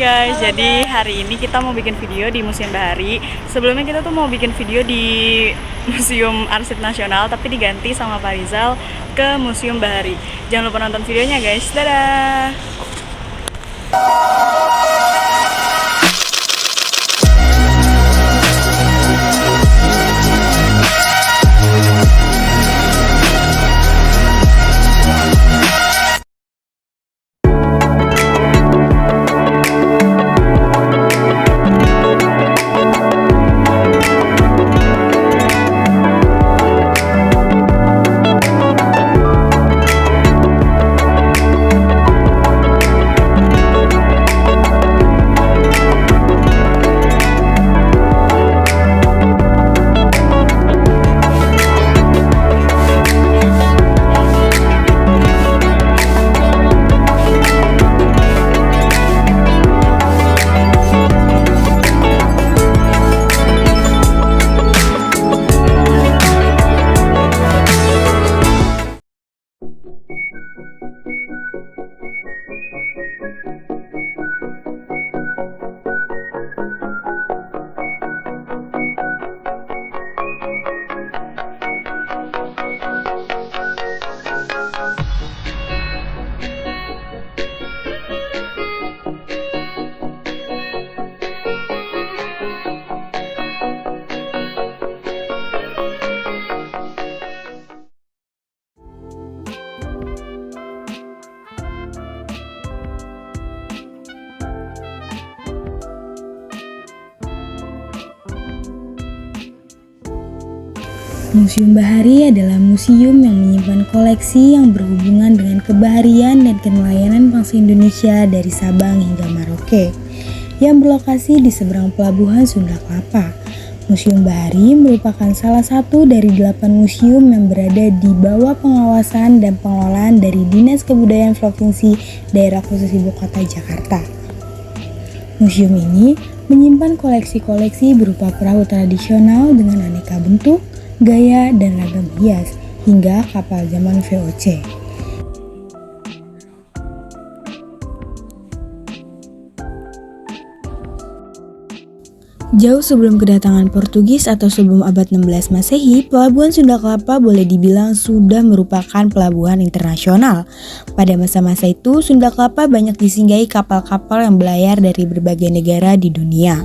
guys, jadi hari ini kita mau bikin video di Museum Bahari. Sebelumnya kita tuh mau bikin video di Museum Arsip Nasional, tapi diganti sama Pak Rizal ke Museum Bahari. Jangan lupa nonton videonya guys, dadah! Museum Bahari adalah museum yang menyimpan koleksi yang berhubungan dengan kebaharian dan kenelayanan bangsa Indonesia dari Sabang hingga Merauke, yang berlokasi di seberang pelabuhan Sunda Kelapa. Museum Bahari merupakan salah satu dari 8 museum yang berada di bawah pengawasan dan pengelolaan dari Dinas Kebudayaan Provinsi Daerah Khusus Ibu Kota Jakarta. Museum ini menyimpan koleksi-koleksi berupa perahu tradisional dengan aneka bentuk, gaya, dan ragam hias, hingga kapal zaman VOC. Jauh sebelum kedatangan Portugis atau sebelum abad 16 Masehi, pelabuhan Sunda Kelapa boleh dibilang sudah merupakan pelabuhan internasional. Pada masa-masa itu, Sunda Kelapa banyak disinggahi kapal-kapal yang berlayar dari berbagai negara di dunia.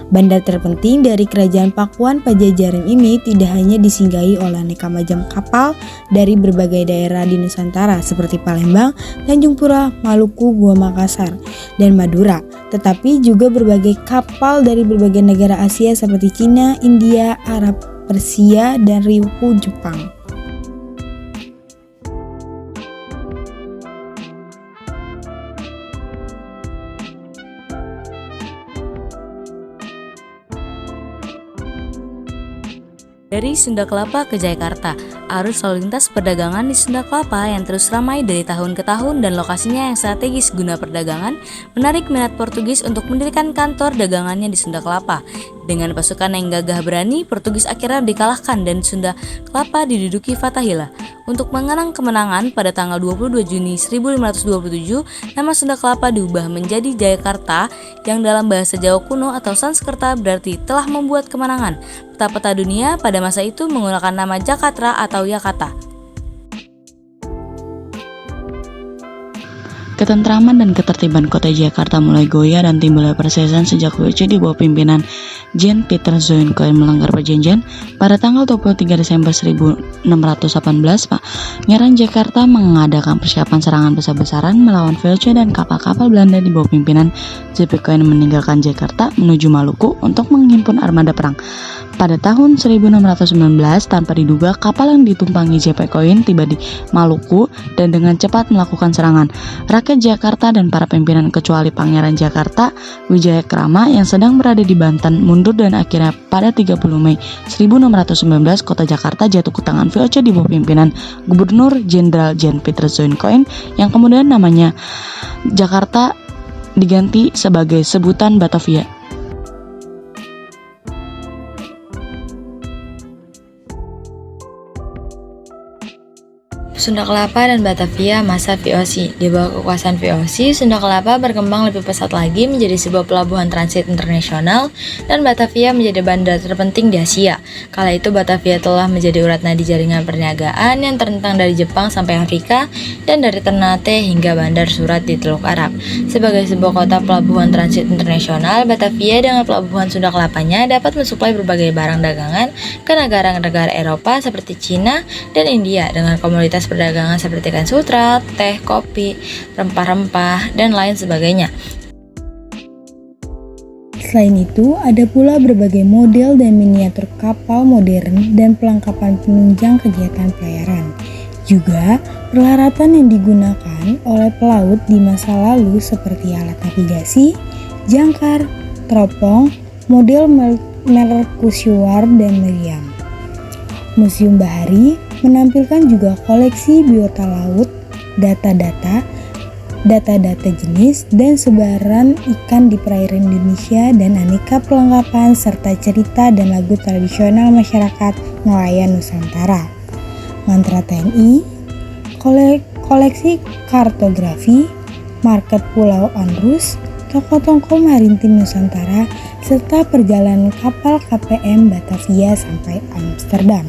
Bandar terpenting dari Kerajaan Pakuan Pajajaran ini tidak hanya disinggahi oleh aneka macam kapal dari berbagai daerah di Nusantara seperti Palembang, Tanjung Pura, Maluku, Gua Makassar, dan Madura, tetapi juga berbagai kapal dari berbagai negara Asia seperti Cina, India, Arab, Persia, dan Ryukyu Jepang. Dari Sunda Kelapa ke Jayakarta, arus lalu lintas perdagangan di Sunda Kelapa yang terus ramai dari tahun ke tahun dan lokasinya yang strategis guna perdagangan menarik minat Portugis untuk mendirikan kantor dagangannya di Sunda Kelapa. Dengan pasukan yang gagah berani, Portugis akhirnya dikalahkan dan Sunda Kelapa diduduki Fathahillah. Untuk mengenang kemenangan pada tanggal 22 Juni 1527, nama Sunda Kelapa diubah menjadi Jayakarta yang dalam bahasa Jawa kuno atau Sanskerta berarti telah membuat kemenangan. Peta-peta dunia pada masa itu menggunakan nama Jakarta atau Yakarta. Ketentraman dan ketertiban kota Jakarta mulai goyah dan timbullah perselisihan sejak VOC di bawah pimpinan Jan Pieter Zoenkoen melanggar perjanjian pada tanggal 23 Desember 1618. Pangeran Jakarta mengadakan persiapan serangan besar-besaran melawan VOC dan kapal-kapal Belanda di bawah pimpinan Zoenkoen meninggalkan Jakarta menuju Maluku untuk menghimpun armada perang. Pada tahun 1619, tanpa diduga kapal yang ditumpangi J.P. Koin tiba di Maluku dan dengan cepat melakukan serangan. Rakyat Jakarta dan para pimpinan kecuali Pangeran Jakarta, Wijaya Krama yang sedang berada di Banten mundur dan akhirnya pada 30 Mei 1619 kota Jakarta jatuh ke tangan VOC di bawah pimpinan Gubernur Jenderal Jan Pieter Zoenkoen yang kemudian namanya Jakarta diganti sebagai sebutan Batavia. Sunda Kelapa dan Batavia masa VOC. Di bawah kekuasaan VOC, Sunda Kelapa berkembang lebih pesat lagi menjadi sebuah pelabuhan transit internasional dan Batavia menjadi bandar terpenting di Asia. Kala itu Batavia telah menjadi urat nadi jaringan perniagaan yang terentang dari Jepang sampai Afrika dan dari Ternate hingga Bandar Surat di Teluk Arab. Sebagai sebuah kota pelabuhan transit internasional, Batavia dengan pelabuhan Sunda Kelapanya dapat mensuplai berbagai barang dagangan ke negara-negara Eropa seperti Cina dan India dengan komoditas perdagangan seperti kain sutra, teh, kopi, rempah-rempah, dan lain sebagainya. Selain itu, ada pula berbagai model dan miniatur kapal modern dan pelengkapan penunjang kegiatan pelayaran. Juga, peralatan yang digunakan oleh pelaut di masa lalu seperti alat navigasi, jangkar, teropong, model mercusuar, dan meriam. Museum Bahari menampilkan juga koleksi biota laut, data-data jenis dan sebaran ikan di perairan Indonesia dan aneka perlengkapan serta cerita dan lagu tradisional masyarakat nelayan Nusantara. Mantra TNI, koleksi kartografi, market Pulau Onrus, toko-toko maritim Nusantara, serta perjalanan kapal KPM Batavia sampai Amsterdam.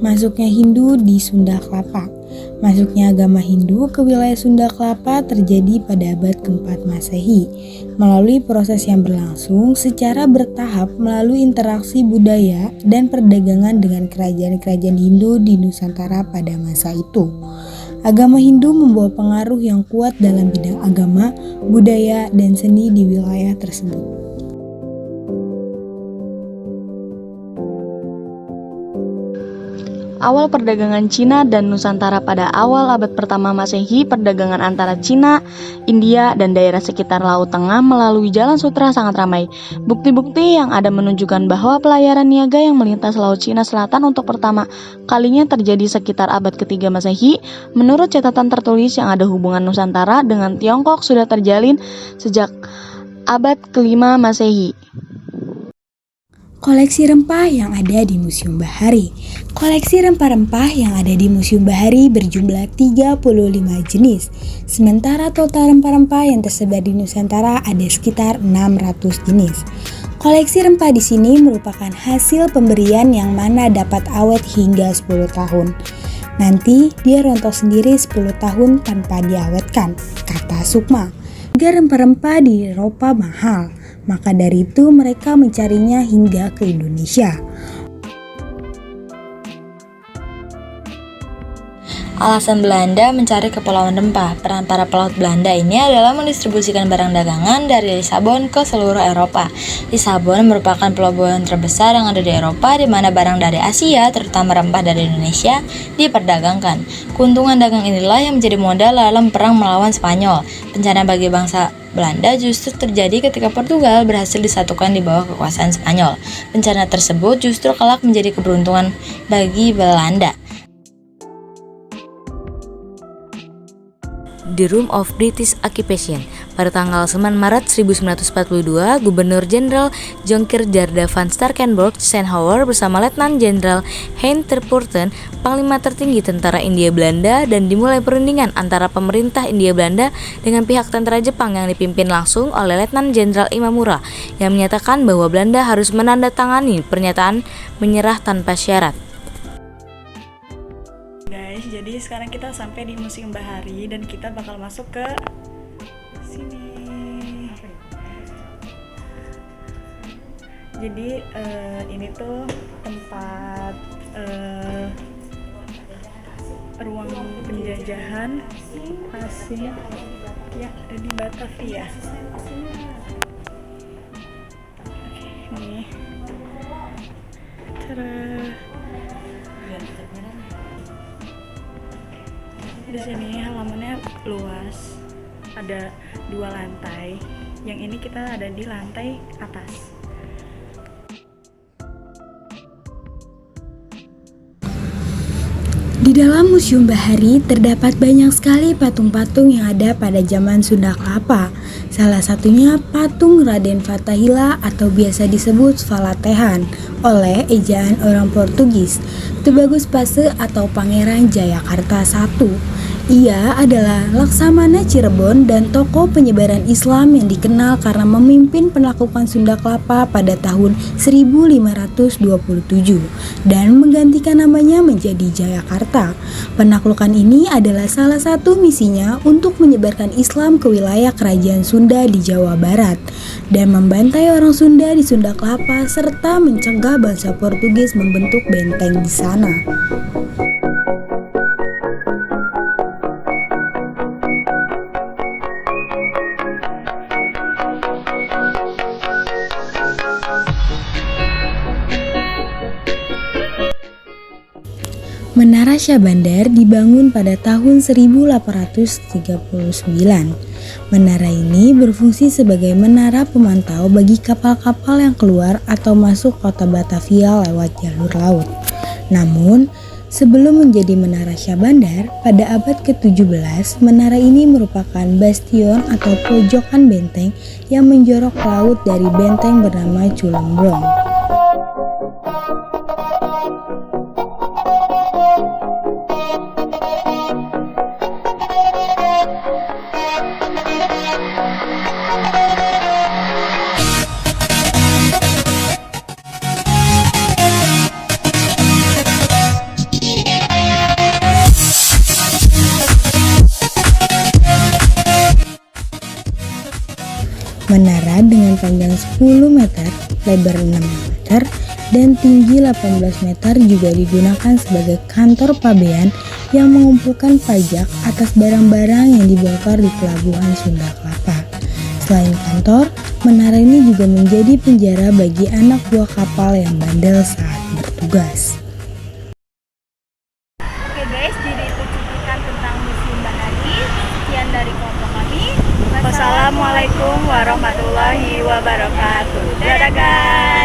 Masuknya Hindu di Sunda Kelapa. Masuknya agama Hindu ke wilayah Sunda Kelapa terjadi pada abad ke-4 Masehi melalui proses yang berlangsung secara bertahap melalui interaksi budaya dan perdagangan dengan kerajaan-kerajaan Hindu di Nusantara pada masa itu. Agama Hindu membawa pengaruh yang kuat dalam bidang agama, budaya, dan seni di wilayah tersebut. Awal perdagangan Cina dan Nusantara pada awal abad pertama Masehi, perdagangan antara Cina, India, dan daerah sekitar Laut Tengah melalui Jalan Sutra sangat ramai. Bukti-bukti yang ada menunjukkan bahwa pelayaran niaga yang melintas Laut Cina Selatan untuk pertama kalinya terjadi sekitar abad ketiga Masehi. Menurut catatan tertulis yang ada hubungan Nusantara dengan Tiongkok sudah terjalin sejak abad kelima Masehi. Koleksi rempah yang ada di Museum Bahari. Koleksi rempah-rempah yang ada di Museum Bahari berjumlah 35 jenis. Sementara total rempah-rempah yang tersebar di Nusantara ada sekitar 600 jenis. Koleksi rempah di sini merupakan hasil pemberian yang mana dapat awet hingga 10 tahun. Nanti dia rontok sendiri 10 tahun tanpa diawetkan, kata Sukma. Harga rempah-rempah di Eropa mahal, maka dari itu mereka mencarinya hingga ke Indonesia. Alasan Belanda mencari kepulauan rempah. Peran para pelaut Belanda ini adalah mendistribusikan barang dagangan dari Lisabon ke seluruh Eropa. Lisabon merupakan pelabuhan terbesar yang ada di Eropa, di mana barang dari Asia, terutama rempah dari Indonesia, diperdagangkan. Keuntungan dagang inilah yang menjadi modal dalam perang melawan Spanyol. Bencana bagi bangsa Belanda justru terjadi ketika Portugal berhasil disatukan di bawah kekuasaan Spanyol. Bencana tersebut justru kelak menjadi keberuntungan bagi Belanda. The Room of British Occupation. Pada tanggal 9 Maret 1942, Gubernur Jenderal Jonkheer Jarda van Starkenborgh Senhower bersama Letnan Jenderal Hein ter Putten, Panglima tertinggi tentara India Belanda, dan dimulai perundingan antara pemerintah India Belanda dengan pihak tentara Jepang yang dipimpin langsung oleh Letnan Jenderal Imamura yang menyatakan bahwa Belanda harus menandatangani pernyataan menyerah tanpa syarat. Guys, jadi sekarang kita sampai di Museum Bahari dan kita bakal masuk ke sini. Jadi ini tuh tempat ruang penjajahan asing yang ada di Batavia. Oke, ini. Tada. Di sini halamannya luas, ada 2 lantai. Yang ini kita ada di lantai atas. Di dalam Museum Bahari terdapat banyak sekali patung-patung yang ada pada zaman Sunda Kelapa. Salah satunya patung Raden Fathahillah atau biasa disebut Valatehan oleh ejaan orang Portugis, Tubagus Pase atau Pangeran Jayakarta I. Ia adalah Laksamana Cirebon dan tokoh penyebaran Islam yang dikenal karena memimpin penaklukan Sunda Kelapa pada tahun 1527 dan menggantikan namanya menjadi Jayakarta. Penaklukan ini adalah salah satu misinya untuk menyebarkan Islam ke wilayah kerajaan Sunda di Jawa Barat dan membantai orang Sunda di Sunda Kelapa serta mencegah bangsa Portugis membentuk benteng di sana. Menara Syah Bandar dibangun pada tahun 1839. Menara ini berfungsi sebagai menara pemantau bagi kapal-kapal yang keluar atau masuk kota Batavia lewat jalur laut. Namun, sebelum menjadi Menara Syah Bandar, pada abad ke-17, menara ini merupakan bastion atau pojokan benteng yang menjorok ke laut dari benteng bernama Culumbrong. Menara dengan panjang 10 meter, lebar 6 meter, dan tinggi 18 meter juga digunakan sebagai kantor pabean yang mengumpulkan pajak atas barang-barang yang dibongkar di pelabuhan Sunda Kelapa. Selain kantor, menara ini juga menjadi penjara bagi anak buah kapal yang bandel saat bertugas. Oke guys, jadi itu cuplikan tentang Museum Bahari. Sekian dari kelompok kami. Wassalamualaikum warahmatullahi wabarakatuh. Dadah guys.